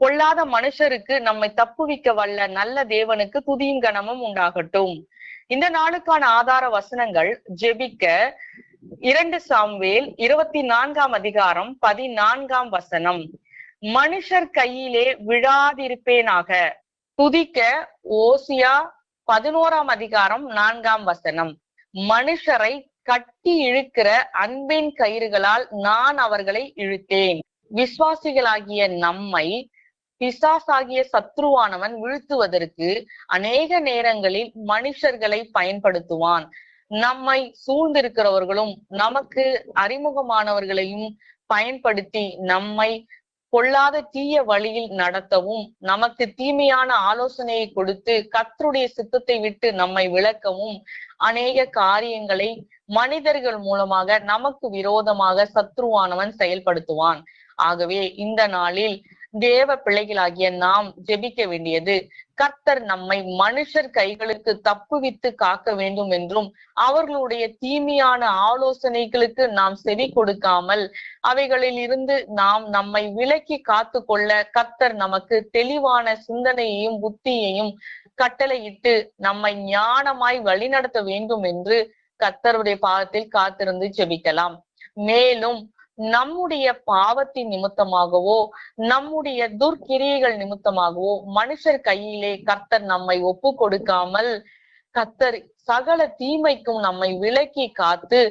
பொல்லாத மனுஷருக்கு நம்மை தப்புவிக்க வல்ல நல்ல தேவனுக்கு துதியும் கனமும் உண்டாகட்டும். இந்த நாளுக்கான ஆதார வசனங்கள் ஜெபிக்க 2 சாமுவேல் 24ஆம் அதிகாரம் 14ஆம் வசனம். மனுஷர் கையிலே விழாதிருப்பேனாக. துதிக்க ஓசியா 11ஆம் அதிகாரம் 4ஆம் வசனம். மனுஷரை கட்டி இழுக்கிற அன்பின் கயிறுகளால் நான் அவர்களை இழுத்தேன். விசுவாசிகளாகிய நம்மை பிசாசாகிய சத்ருவானவன் வீழ்த்துவதற்கு அநேக நேரங்களில் மனுஷர்களை பயன்படுத்துவான். நம்மை சூழ்ந்திருக்கிறவர்களும் நமக்கு அறிமுகமானவர்களையும் பயன்படுத்தி நம்மை பொல்லாத தீய வழியில் நடத்தவும், நமக்கு தீமையான ஆலோசனையை கொடுத்து கர்த்தருடைய சித்தத்தை விட்டு நம்மை விலக்கவும் அநேக காரியங்களை மனிதர்கள் மூலமாக நமக்கு விரோதமாக சத்ருவானவன் செயல்படுத்துவான். ஆகவே இந்த நாளில் தேவ பிள்ளைகளாகிய நாம் ஜெபிக்க வேண்டியது, கர்த்தர் நம்மை மனுஷர் கைகளுக்கு தப்புவித்து காக்க வேண்டும் என்றும், அவர்களுடைய தீமையான ஆலோசனைகளுக்கு நாம் செவி கொடுக்காமல் அவைகளில் இருந்து நாம் நம்மை விலக்கி காத்து கொள்ள கர்த்தர் நமக்கு தெளிவான சிந்தனையையும் புத்தியையும் கட்டளையிட்டு நம்மை ஞானமாய் வழிநடத்த வேண்டும் என்று கர்த்தருடைய பாதத்தில் காத்திருந்து ஜெபிக்கலாம். மேலும் நம்முடைய பாவத்தின் நிமித்தமாகவோ நம்முடைய துர்க்கிரியைகள் நிமித்தமாகவோ மனுஷர் கையிலே கர்த்தர் நம்மை ஒப்பு கொடுக்காமல், கர்த்தர் சகல தீமைக்கும் நம்மை விலக்கி காத்து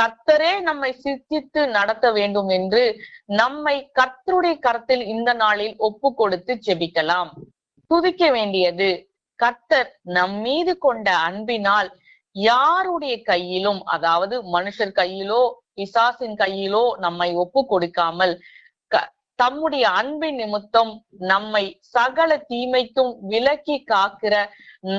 கர்த்தரே நம்மை சித்தித்து நடத்த வேண்டும் என்று நம்மை கர்த்தருடைய கரத்தில் இந்த நாளில் ஒப்பு கொடுத்து ஜெபிக்கலாம். துதிக்க வேண்டியது, கர்த்தர் நம் மீது கொண்ட அன்பினால் யாருடைய கையிலும், அதாவது மனுஷர் கையிலோ பிசாசின் கையிலோ நம்மை ஒப்பு கொடுக்காமல் தம்முடைய அன்பின் நிமித்தம் நம்மை சகல தீமைக்கும் விலக்கி காக்கிற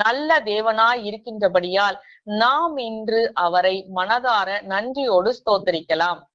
நல்ல தேவனாய் இருக்கின்றபடியால் நாம் இன்று அவரை மனதார நன்றியோடு ஸ்தோத்தரிக்கலாம்.